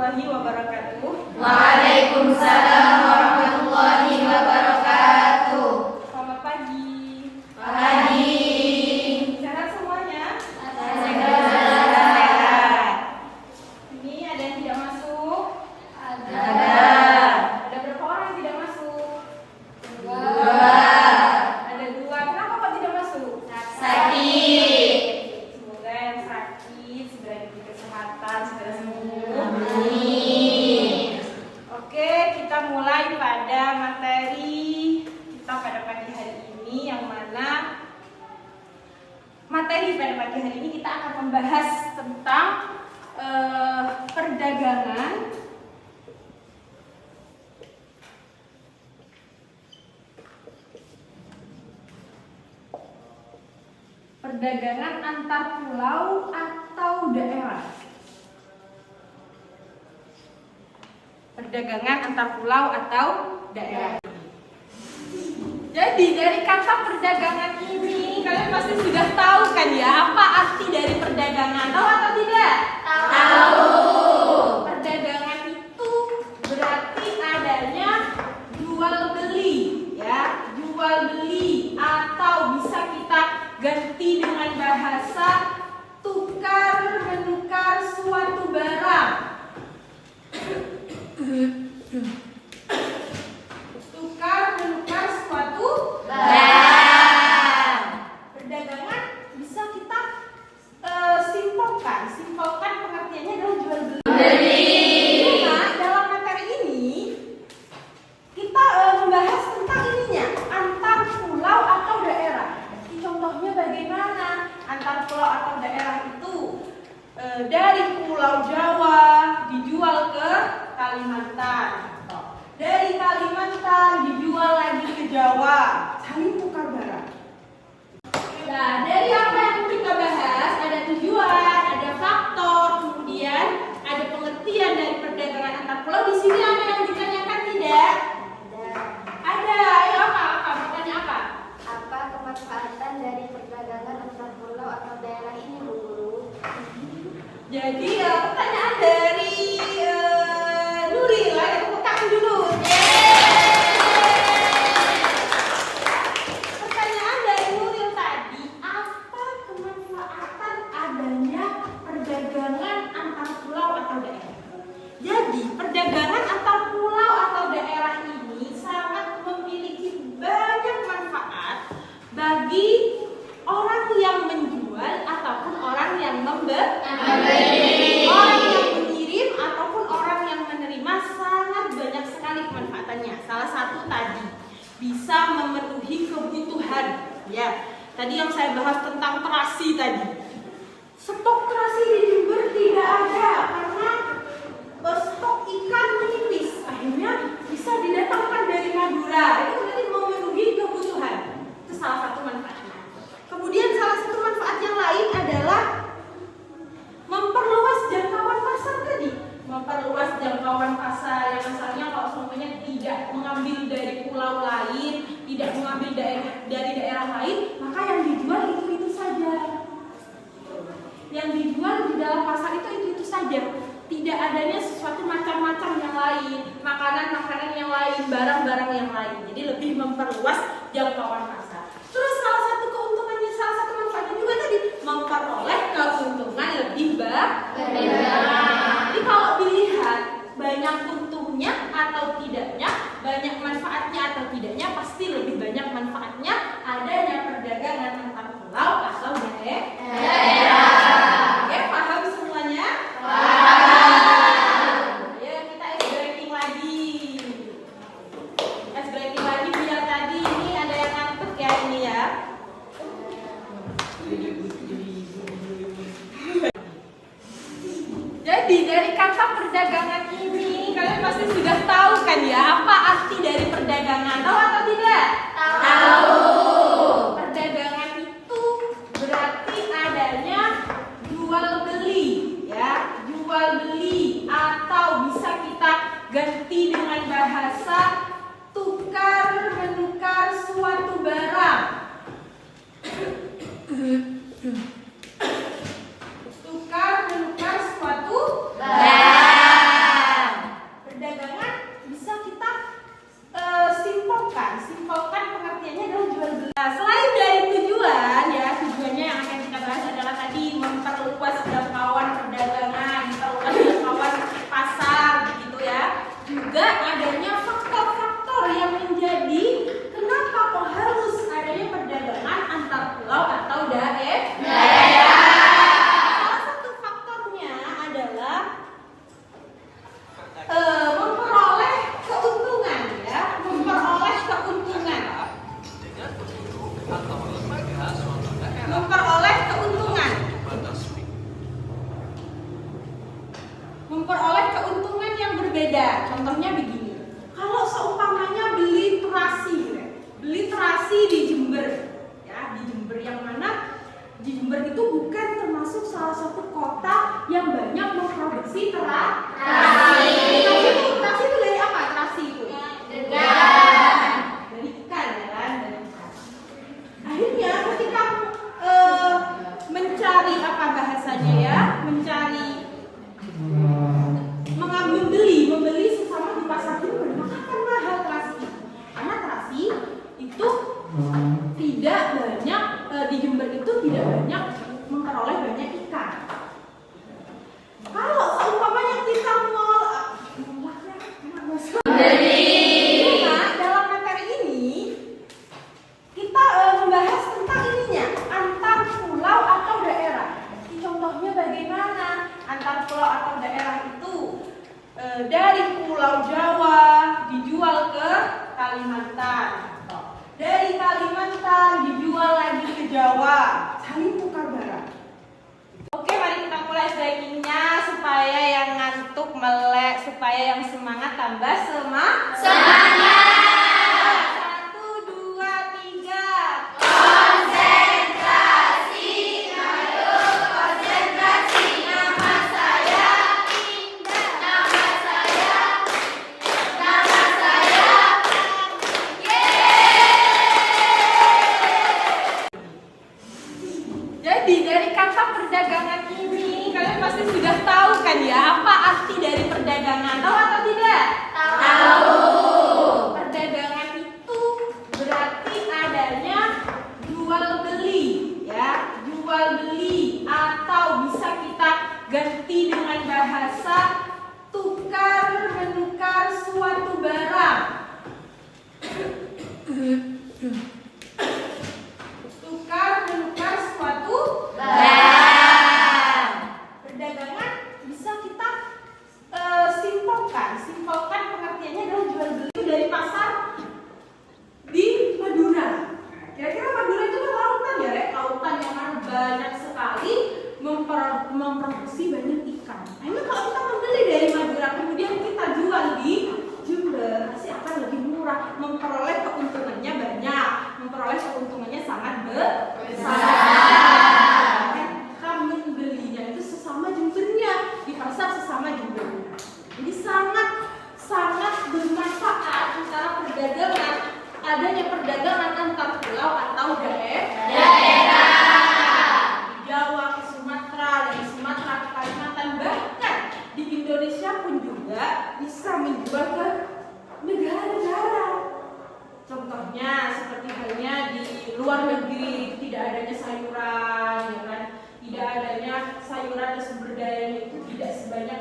warahmatullahi wabarakatuh. Waalaikumsalam warahmatullahi wabarakatuh. Selamat pagi. Pagi. Sehat semuanya? Sehat. Ini ada yang tidak masuk? Ada. Ada berapa orang yang tidak masuk? Dua. Ada 2. Kenapa kok tidak masuk? Sakit. Semoga yang sakit segera diberi kesehatan, segera sembuh. Amin. Oke, kita mulai pada materi kita pada pagi hari ini, yang mana materi pada pagi hari ini kita akan membahas tentang perdagangan antar pulau atau daerah. Perdagangan antar pulau atau daerah. Jadi dari kata perdagangan ini kalian pasti sudah tahu kan ya, apa arti dari perdagangan? Tahu atau tidak? Tahu. Perdagangan itu berarti adanya jual beli, ya, jual beli, atau bisa kita ganti dengan bahasa tukar menukar suatu barang. Tukar menukar suatu Barang. Perdagangan bisa kita simpelkan pengertiannya adalah jual beli. Cuma dalam materi ini kita membahas tentang ininya, antar pulau atau daerah. Contohnya bagaimana antar pulau atau daerah itu dari Pulau Jawa dijual ke Kalimantan, dari Kalimantan dijual lagi ke Jawa, saling tukar barang. Nah, dari apa yang kita bahas ada tujuan, ada faktor, kemudian ada pengertian dari perdagangan antar pulau. Di sini ada yang ditanyakan tidak? Ada. Ayo apa? Mau tanya apa? Apa kemanfaatan dari perdagangan antar pulau atau daerah ini, Bu Guru? Jadi pertanyaan dari Nuril, ayo tepuk tangan dulu. Pertanyaan dari Nuril tadi, apa kemanfaatan adanya perdagangan antar pulau atau daerah? Jadi perdagangan antar pulau atau daerah ini sangat memiliki banyak manfaat bagi orang yang menjual ataupun orang yang membeli, orang yang mengirim ataupun orang yang menerima. Sangat banyak sekali kemanfaatannya. Salah satu tadi bisa memenuhi kebutuhan, ya. Tadi yang saya bahas tentang terasi tadi. Stok terasi di Jember tidak ada karena stok ikan menipis. Akhirnya bisa didatangkan dari Madura. Itu berarti memenuhi kebutuhan. Itu salah satu manfaatnya. Kemudian salah satu manfaat yang lain adalah memperluas jangkauan pasar tadi. Memperluas jangkauan pasar yang asalnya kalau semuanya tidak mengambil dari pulau lain, tidak mengambil dari daerah lain, maka yang dijual itu saja. Yang dijual di dalam pasar itu saja. Tidak adanya sesuatu macam-macam yang lain, makanan-makanan yang lain, barang-barang yang lain. Jadi lebih memperluas jangkauan pasar. Terus salah satu keuntungannya, salah satu manfaatnya juga tadi memperoleh keuntungan lebih banyak. Jadi kalau dilihat banyak untungnya atau tidaknya, banyak manfaatnya atau tidaknya, pasti lebih banyak manfaatnya adanya perdagangan antar pulau atau daerah. Oke, paham semuanya? Ya, kita ice breaking lagi. Ice breaking lagi biar tadi ini ada yang ngantuk ya ini ya. Jadi dari kata perdagangan ini kalian pasti sudah tahu kan ya, apa arti dari perdagangan? Tahu atau tidak? Tahu. Perdagangan itu berarti adanya jual beli, ya, jual beli, atau bisa kita ganti dengan bahasa tukar menukar suatu barang. Tukar menukar suatu Barang. berbeda. Contohnya begini, kalau seumpamanya beli terasi di Jember, ya di Jember, yang mana di Jember itu bukan termasuk salah satu kota yang banyak memproduksi terasi. Terasi itu dari apa? Terasi itu dari ikan, ya kan? Dari ikan. Akhirnya ketika mencari apa bahasanya ya, membeli sesama di pasar itu maka akan mahal terasi. Karena terasi itu tidak banyak di Jember itu tidak banyak memperoleh banyak ikan. Kalau seumpamanya kita dalam materi ini kita membahas tentang ininya, antar pulau atau daerah. Contohnya bagaimana antar pulau atau daerah itu dari Pulau Jawa dijual ke Kalimantan, dari Kalimantan dijual lagi ke Jawa, saling tukar barang. Oke, mari kita mulai backingnya supaya yang ngantuk melek, supaya yang semangat tambah semangat. 1, 2, 3. Konsentrasi, ayo konsentrasi. Nama saya Indah. Nama saya. Jadi dari kata perdagangan ini kalian pasti sudah tahu kan ya apa arti dari perdagangan? Tahu atau tidak? Tahu. Perdagangan itu berarti adanya jual beli, ya, jual beli, atau bisa kita ganti dengan bahasa tukar menukar suatu barang. Tukar menukar suatu Barang. perdagangan bisa kita simpelkan pengertiannya adalah jual beli dari pasar di Madura. Kira-kira Madura itu kan lautan ya, lautan yang mana banyak sekali memproduksi banyak ikan. Nah, kalau kita membeli dari Madura kemudian kita jual di Jember, pasti akan lebih murah, memperoleh keuntungannya banyak, memperoleh keuntungannya sangat besar. Kami membelinya itu sesama Jembernya, di pasar sesama Jembernya. Jadi sangat bermanfaat antara perdagangan, adanya perdagangan antar pulau atau daerah. Di Jawa ke Sumatera, dari Sumatera ke Kalimantan, bahkan di Indonesia pun juga bisa menjual ke negara-negara. Contohnya seperti halnya di luar negeri tidak adanya sayuran, ya kan? Tidak adanya sayuran dan sumber dayanya itu tidak sekaya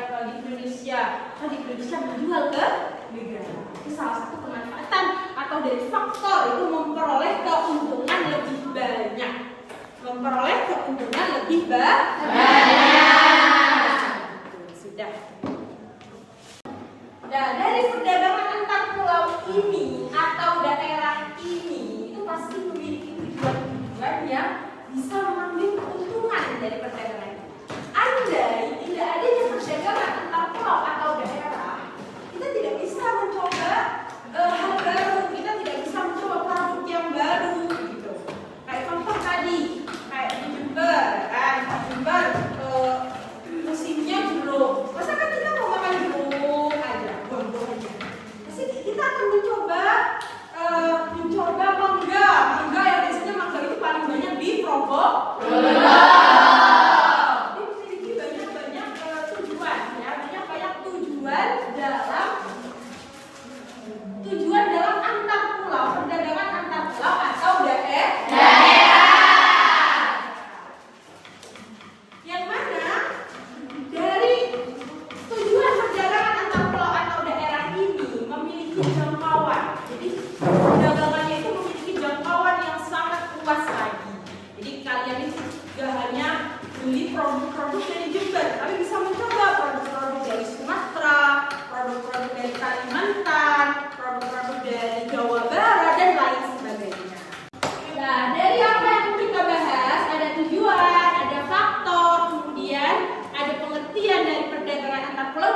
di Indonesia. Nah, di Indonesia menjual ke negara. Itu salah satu pemanfaatan atau dari faktor itu memperoleh keuntungan lebih banyak. Memperoleh keuntungan lebih banyak. Sudah. Nah, dari perdagangan antar pulau ini atau daerah ini itu pasti memiliki tujuan yang bisa mengambil keuntungan dari perdagangan ini. Andai tidak adanya perdagangan antar pulau atau daerah, kita tidak bisa mencoba hal baru, kita tidak bisa mencoba produk yang baru gitu. Kayak contoh tadi, kayak di Jember, kan? Di Jember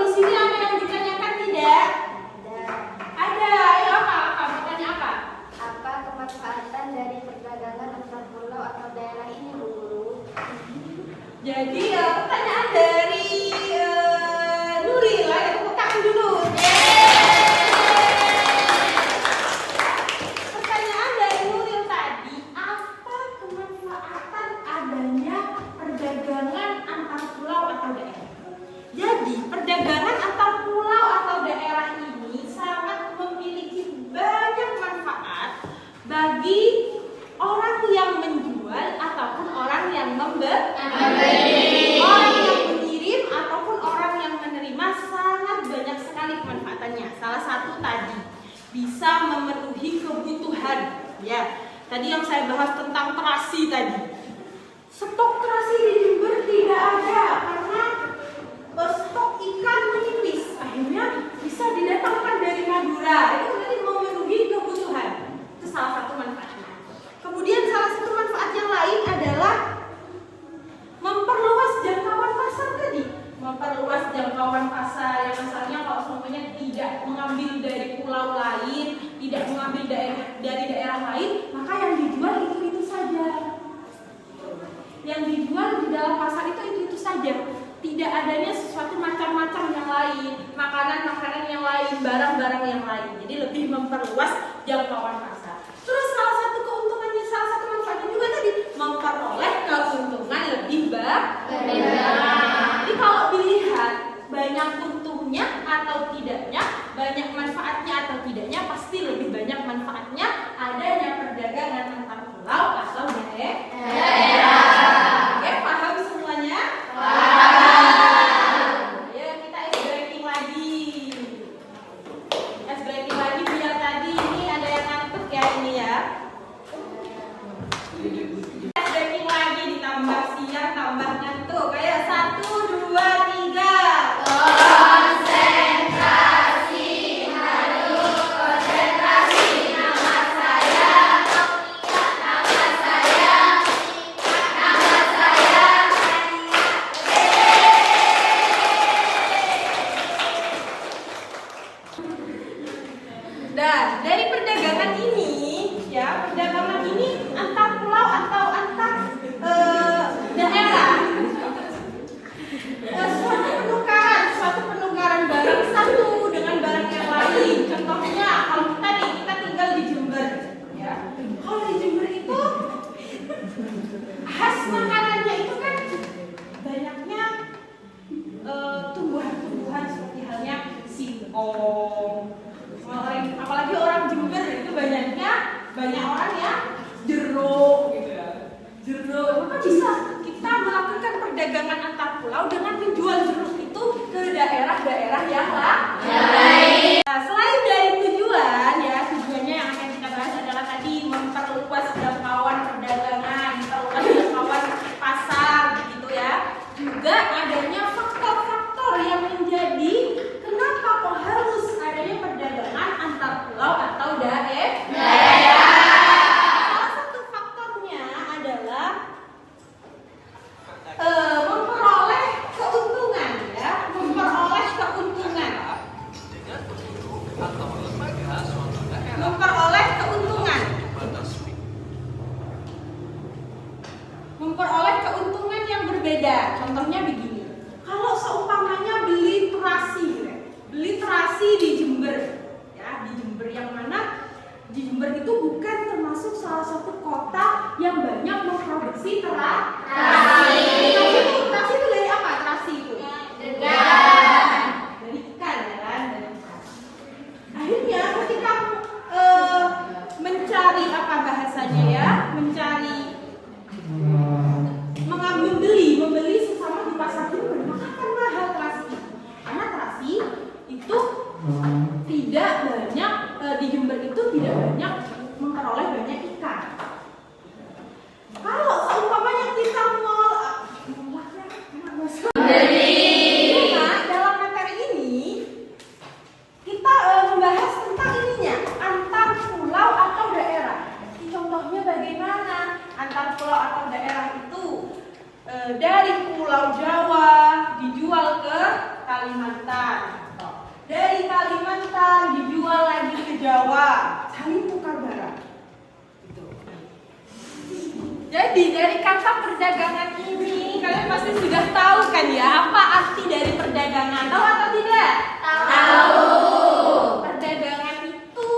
di sini ada yang ditanyakan tidak? Ada. Ada. Ayo apa? Mau tanya apa? Apa kemanfaatan dari perdagangan antar pulau atau daerah ini, Bu Guru? Jadi pertanyaan dari Nurila, ya tepuk tangan dulu. Pertanyaan dari Nuril tadi, apa kemanfaatan adanya perdagangan antar pulau atau daerah? Jadi perdagangan antar pulau atau daerah ini sangat memiliki banyak manfaat bagi orang yang menjual ataupun orang yang membeli, orang yang mengirim ataupun orang yang menerima, sangat banyak sekali kemanfaatannya. Salah satu tadi bisa memenuhi kebutuhan. Ya, tadi yang saya bahas tentang terasi tadi. Stok terasi di Jember tidak ada karena stok ikan menipis. Akhirnya bisa didatangkan dari Madura. Itu nanti memenuhi kebutuhan. Itu salah satu manfaatnya. Kemudian salah satu manfaat yang lain adalah memperluas jangkauan pasar tadi. Memperluas jangkauan pasar yang asalnya kalau semuanya tidak mengambil dari pulau lain, tidak mengambil dari daerah lain, maka yang dijual itu saja. Yang dijual di dalam pasar itu saja. Tidak adanya sesuatu macam-macam yang lain, makanan-makanan yang lain, barang-barang yang lain. Jadi lebih memperluas jangkauan pasar. Terus salah satu keuntungannya, salah satu manfaatnya juga tadi memperoleh keuntungan lebih banyak. Jadi kalau dilihat banyak untungnya atau tidaknya, banyak manfaatnya atau tidaknya, pasti lebih banyak manfaatnya adanya perdagangan antar pulau atau daerah. Oke, paham semuanya? Ayo kita ice breaking lagi. Ice breaking lagi biar tadi ini ada yang ngantuk ya ini ya. Ice breaking lagi ditambah siang tambah ngantuk. Ayo 1, 2, 3. Dan dari perdagangan ini, ya perdagangan ini antar pulau atau antar daerah, suatu penukaran barang satu dengan barang yang lain. Contohnya kalau kita tinggal di Jember, ya. Kalau di Jember itu khas makanannya itu kan banyaknya tumbuhan-tumbuhan seperti halnya singkong. Apalagi orang Jember itu banyak orang ya jeruk gitu ya. Jeruk, maka bisa kita melakukan perdagangan antar pulau dengan menjual jeruk itu ke daerah-daerah yang lain. Nah, selain dari tujuan ya, tujuannya yang akan kita bahas adalah tadi memperluas jangkauan perdagangan, memperluas jangkauan pasar gitu ya. Juga adanya faktor-faktor yang menjadi kenapa kok harus adanya perdagangan antar pulau atau daerah. Salah satu faktornya adalah memperoleh keuntungan. Kalimantan. Dari Kalimantan dijual lagi ke Jawa, saling tukar barang. Gitu. Jadi dari kata perdagangan ini kalian pasti sudah tahu kan ya apa arti dari perdagangan? Tahu atau tidak? Tahu. Perdagangan itu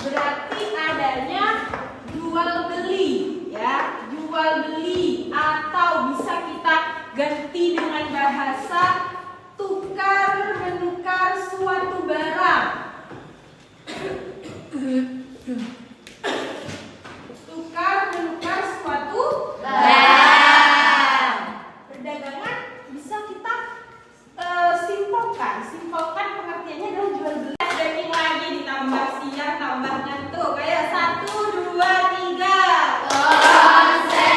berarti adanya jual beli, ya, jual beli atau bisa kita ganti dengan bahasa tukar menukar suatu barang. Tukar menukar suatu Barang. perdagangan bisa kita simpulkan pengertiannya adalah jual beli. Ranking lagi ditambah siang tambah ngantuk kayak 1, 2, 3.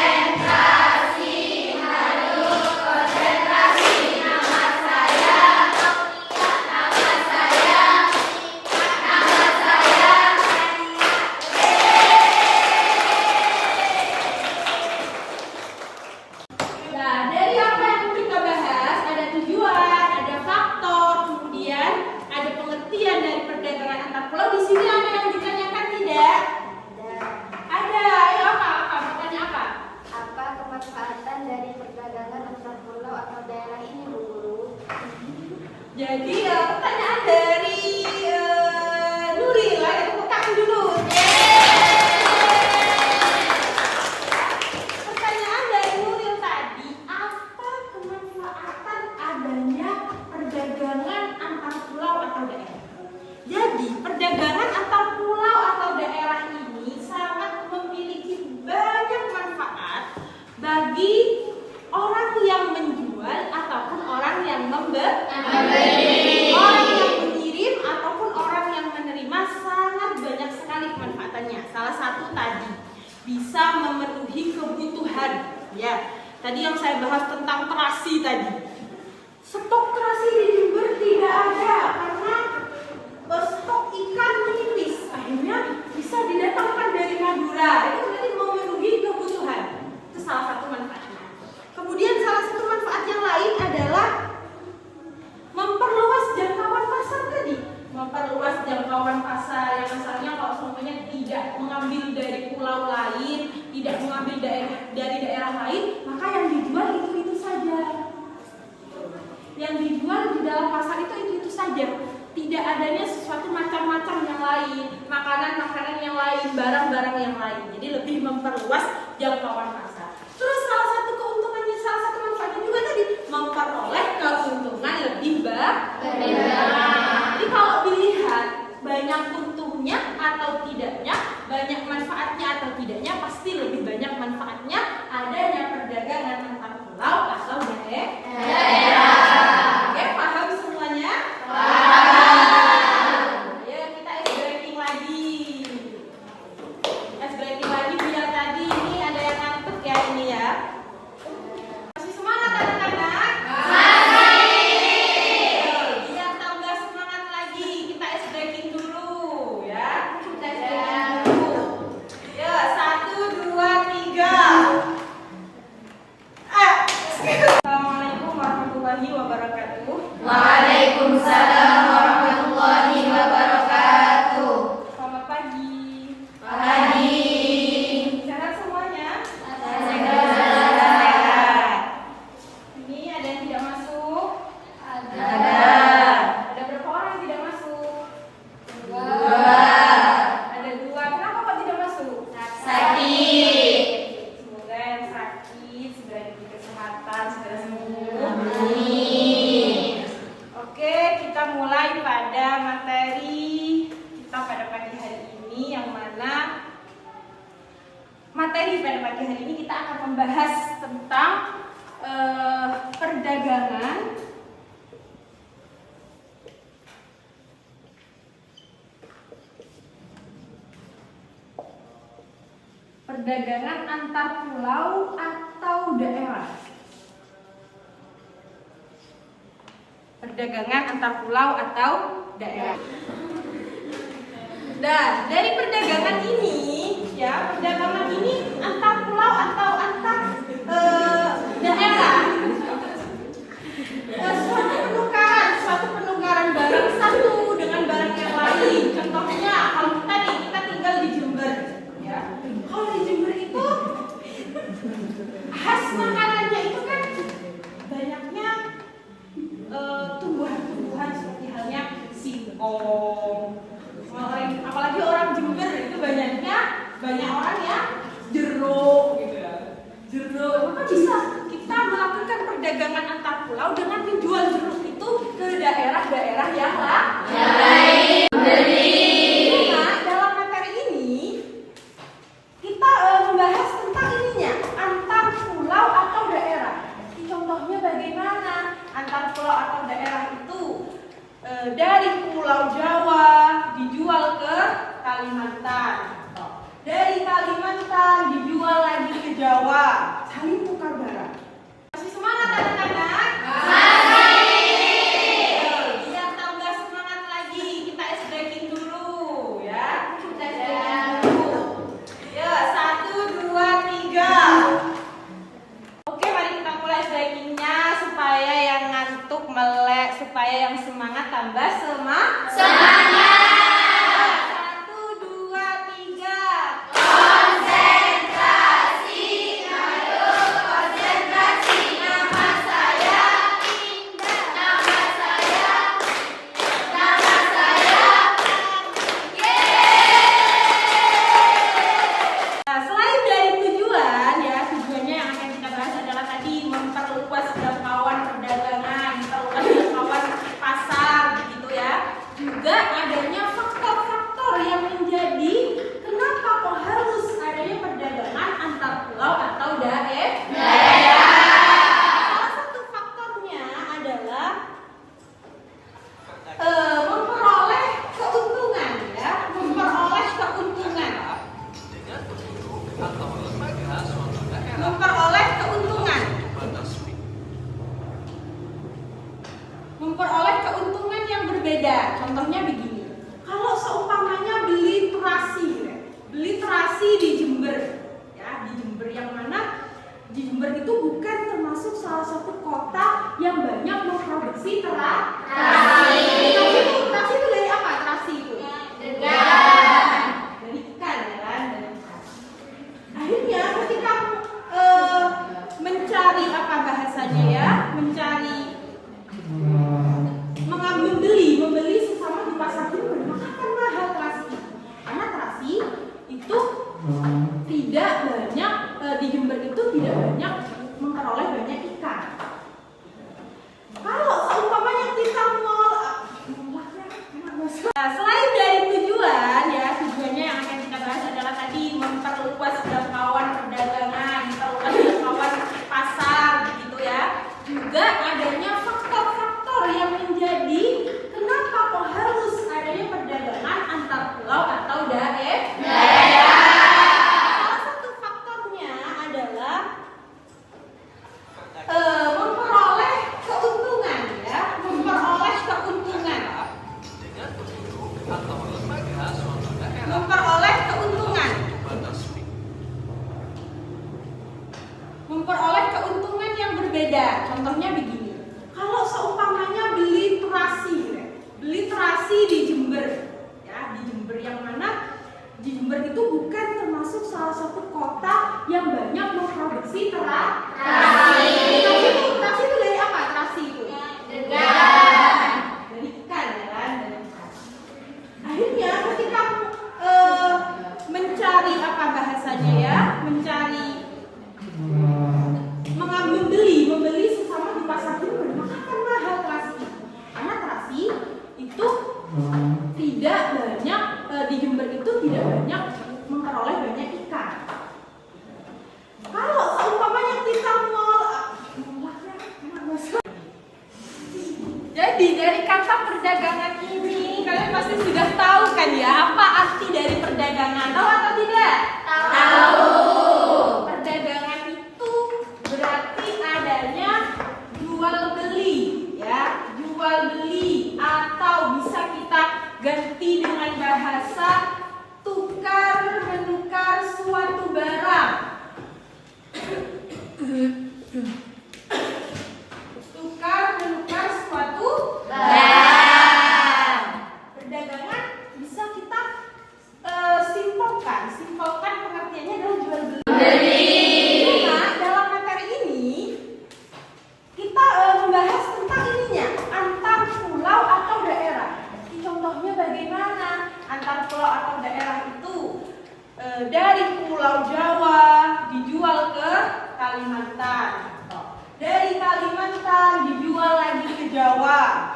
Konsentrasi, harus konsentrasi. Nama saya, nama saya, nama saya. Nah, dari apa yang kita bahas ada tujuan, ada faktor, kemudian ada pengertian dari perdagangan antar pulau. Di sini ada yang ditanyakan tidak? Ada. Ayo apa? Bertanya apa? Apa kemanfaatan dari perdagangan antar pulau atau daerah ini, Bu Guru? Jadi pertanyaan dari Nuril, ayo tepuk tangan dulu. Pertanyaan dari Nuril tadi, apa kemanfaatan adanya perdagangan antar pulau atau daerah? Jadi perdagangan antar pulau atau daerah ini sangat memiliki banyak manfaat bagi orang yang menjual ataupun orang yang membeli. Orang yang mengirim ataupun orang yang menerima sangat banyak sekali kemanfaatannya. Salah satu tadi bisa memenuhi kebutuhan. Ya, tadi yang saya bahas tentang terasi tadi. Stok terasi di Jember tidak ada karena stok ikan menipis. Akhirnya bisa didatangkan dari Madura. Itu berarti memenuhi kebutuhan. Itu salah satu manfaatnya. Kemudian salah satu manfaat yang lain adalah memperluas jangkauan pasar tadi. Memperluas jangkauan pasar yang misalnya kalau semuanya tidak mengambil dari pulau lain, tidak mengambil dari daerah lain, maka yang dijual itu saja. Yang dijual di dalam pasar itu saja. Tidak adanya sesuatu macam-macam yang lain, makanan-makanan yang lain, barang-barang yang lain. Jadi lebih memperluas jangkauan pasar. Terus salah satu keuntungannya, salah satu manfaatnya juga tadi memperoleh keuntungan lebih banyak. Jadi kalau dilihat banyak untungnya atau tidaknya, banyak manfaatnya atau tidaknya, pasti lebih banyak manfaatnya adanya perdagangan antar pulau atau daerah. Oke, paham semuanya? Ya, kita ice breaking lagi. Ice breaking lagi biar tadi ini ada yang ngantuk ya ini ya. Masih semangat anak-anak? Biar tambah semangat lagi, kita ice breaking dulu ya. Kita ice breaking dulu. Ya, 1, 2, 3. Assalamualaikum warahmatullahi wabarakatuh. Waalaikumsalam warahmatullahi wabarakatuh. Selamat pagi. Pagi. Sehat semuanya? Sehat. Ini ada yang tidak masuk? Ada. Ada berapa orang yang tidak masuk? 2. Ada 2. Kenapa kok tidak masuk? Sakit. Semoga yang sakit segera diberi kesehatan, segera sembuh. Amin. Oke, kita mulai pada materi kita pada pagi hari ini, yang mana materi pada pagi hari ini kita akan membahas tentang perdagangan antar pulau atau daerah. Perdagangan antar pulau atau daerah. Nah, dari perdagangan ini, ya, perdagangan ini antar pulau atau antar daerah. Suatu penukaran, suatu singkong. Apalagi orang Jember itu banyak orang ya jeruk gitu ya. Jeruk, maka bisa kita melakukan perdagangan antar pulau dengan menjual jeruk itu ke daerah-daerah yang lain. Nah, dalam materi ini kita membahas tentang ininya antar pulau atau daerah. Contohnya bagaimana antar pulau atau daerah itu dari Pulau Jawa dijual ke Kalimantan, dari Kalimantan dijual lagi ke Jawa, saling tukar barang. Masih semangat anak-anak? Biar tambah semangat lagi, kita SBK dulu ya. Kita SBK dulu. Ya, 1, 2, 3. Oke, mari kita mulai SBK-nya supaya yang ngantuk melek, supaya yang semangat tambah semangat. 1, 2, 3. Konsentrasi, konsentrasi. Nama saya Indah. Nama saya Nah, selain dari tujuan ya, tujuannya yang akan kita bahas adalah tadi memperluas jangkauan perdagangan, memperluas jangkauan pasar begitu ya. Juga adanya faktor-faktor yang menjadi kenapa kok harus adanya perdagangan antar pulau atau daerah. Salah satu faktornya adalah memperoleh keuntungan ya, memperoleh keuntungan. Memperoleh keuntungan yang berbeda. Contohnya begini, kalau seumpamanya beli terasi di Jember ya, di Jember yang mana di Jember itu bukan termasuk salah satu kota yang banyak memproduksi terasi. Terasi itu dari apa? Terasi itu dari ikan ya kan, dari ikan. Akhirnya ketika mencari apa bahasanya ya, membeli sesama di pasar Jember, maka akan mahal terasi. Karena terasi itu tidak banyak di Jember itu tidak banyak memperoleh banyak ikan. Kalau seumpamanya kita selain dari tujuan ya, tujuannya yang akan kita bahas adalah tadi memperluas jangkauan perdagangan, memperluas jangkauan pasar begitu ya. Juga adanya faktor-faktor yang menjadi kenapa kok harus adanya perdagangan antar pulau atau daerah. Salah satu faktornya adalah memperoleh keuntungan ya, memperoleh keuntungan. Memperoleh keuntungan yang berbeda. Contohnya begini, kalau seumpamanya beli terasi di Jember ya, di Jember yang mana di Jember itu bukan termasuk salah satu kota yang banyak memproduksi terasi. Terasi itu dari apa? Terasi itu dari ikan ya kan, dari ikan. Akhirnya ketika mencari apa bahasanya ya, membeli sesama di pasar Jember, maka akan mahal terasi. Karena terasi itu tidak banyak di Jember itu tidak banyak memperoleh banyak ikan. Kalau seumpamanya kita jadi dari kata perdagangan ini kalian pasti sudah tahu kan ya, apa arti dari perdagangan? Tahu atau tidak? Tahu. Perdagangan itu berarti adanya jual beli ya, jual beli atau bisa kita ganti dengan bahasa tukar menukar suatu barang. Tukar menukar suatu barang. Perdagangan bisa kita simpulkan pengertiannya adalah jual beli.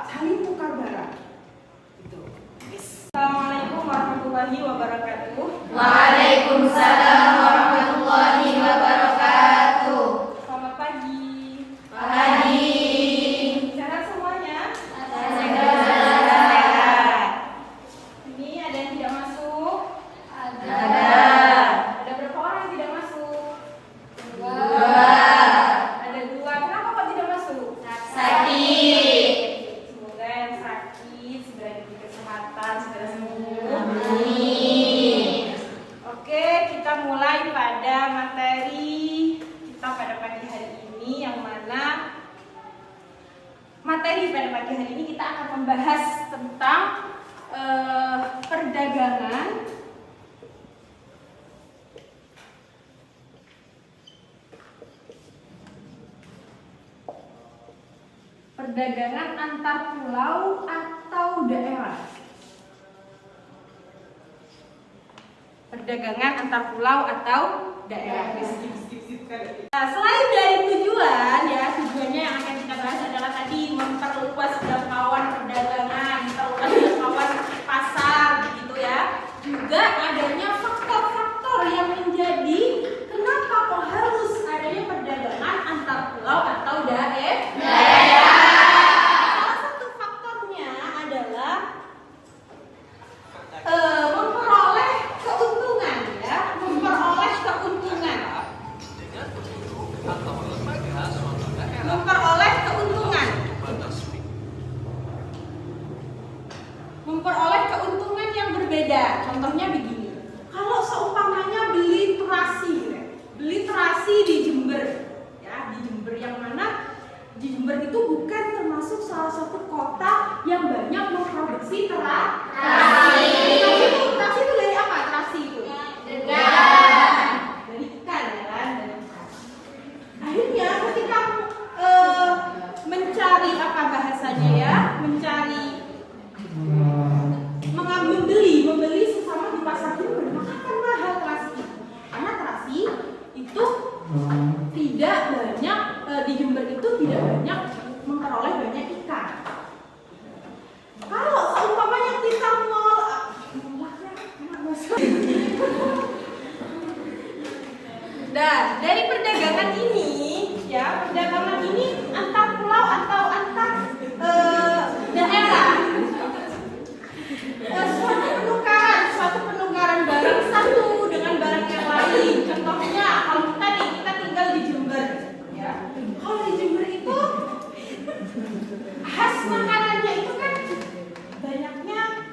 saling tukar barang. Gitu. Assalamualaikum warahmatullahi wabarakatuh. Waalaikumsalam warahmatullahi wabarakatuh. Selamat pagi. Pagi. Sehat semuanya? Sehat. Ini ada yang tidak masuk? Ada. Ada berapa orang yang tidak masuk? Dua. Ada 2. Kenapa kok tidak masuk? Sakit. Semoga yang sakit segera diberi kesehatan, segera sembuh. Amin. Oke, kita mulai pada materi kita pada pagi hari ini, yang mana materi pada pagi hari ini kita akan membahas tentang perdagangan antar pulau atau daerah. Perdagangan antar pulau atau daerah. Nah, selain dari tujuan, ya tujuannya yang akan kita bahas adalah tadi memperluas jangkauan perdagangan, memperluas jangkauan pasar, begitu ya. Juga adanya faktor-faktor yang menjadi kenapa kok harus adanya perdagangan antar pulau atau daerah. Salah satu faktornya adalah memperoleh keuntungan, ya, memperoleh keuntungan. Memperoleh keuntungan. Memperoleh keuntungan yang berbeda. Contohnya begini. Kalau seumpamanya beli terasi di Jember, ya, di Jember, yang mana di Jember itu bukan termasuk salah satu kota yang banyak memproduksi terasi. Terasi itu dari apa? Terasi itu? Dari ikan, ya kan? Dari ikan. Akhirnya ketika mencari apa bahasanya, ya, membeli sesama di pasar Jember, maka akan mahal terasi. Karena terasi itu tidak banyak di Jember itu tidak banyak memperoleh banyak ikan. Kalau seumpamanya kita dan dari perdagangan ini, ya, perdagangan ini antar pulau atau antar daerah, suatu penukaran barang satu dengan barang yang lain. Contohnya, kalau kita tinggal di Jember, ya, kalau di Jember itu khas makanannya itu kan banyaknya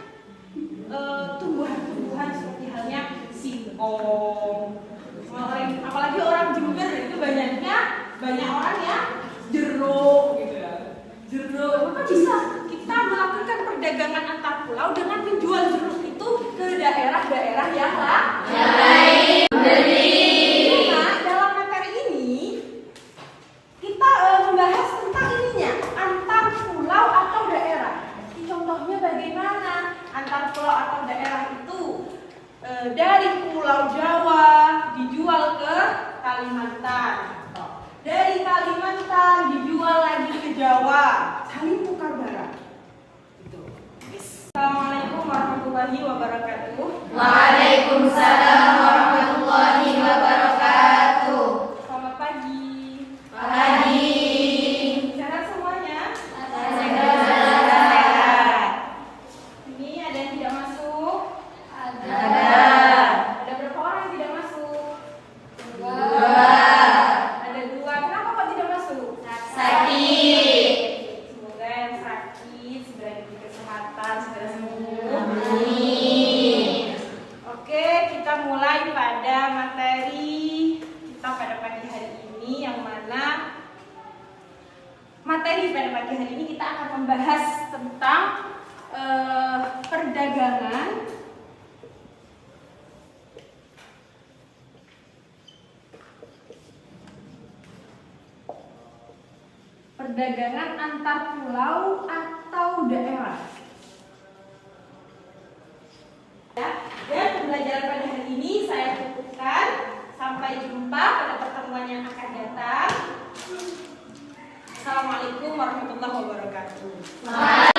tumbuhan-tumbuhan seperti halnya singkong. Apalagi orang Jember itu banyak orang ya jeruk, gitu ya. Jeruk, maka bisa kita melakukan perdagangan antar pulau dengan menjual jeruk itu ke daerah-daerah yang lain. Nah, dalam materi ini kita membahas tentang ininya, antar pulau atau daerah. Contohnya bagaimana antar pulau atau daerah itu dari Pulau Jawa dijual ke Kalimantan, dari Kalimantan dijual lagi ke Jawa, saling tukar barang. Assalamualaikum warahmatullahi wabarakatuh. Waalaikumsalam warahmatullahi wabarakatuh. Selamat pagi. Pagi. Sehat semuanya? Sehat. Ini ada yang tidak masuk? Ada. Ada berapa orang yang tidak masuk? Dua. Ada 2. Kenapa kok tidak masuk? Sakit. Semoga yang sakit segera diberi kesehatan, segera sembuh. Amin. Oke, kita mulai pada materi kita pada pagi hari ini, yang mana materi pada pagi hari ini kita akan membahas tentang perdagangan antar pulau atau daerah. Ya, dan pembelajaran pada hari ini saya cukupkan. Sampai jumpa pada pertemuan yang akan datang. Assalamualaikum warahmatullahi wabarakatuh.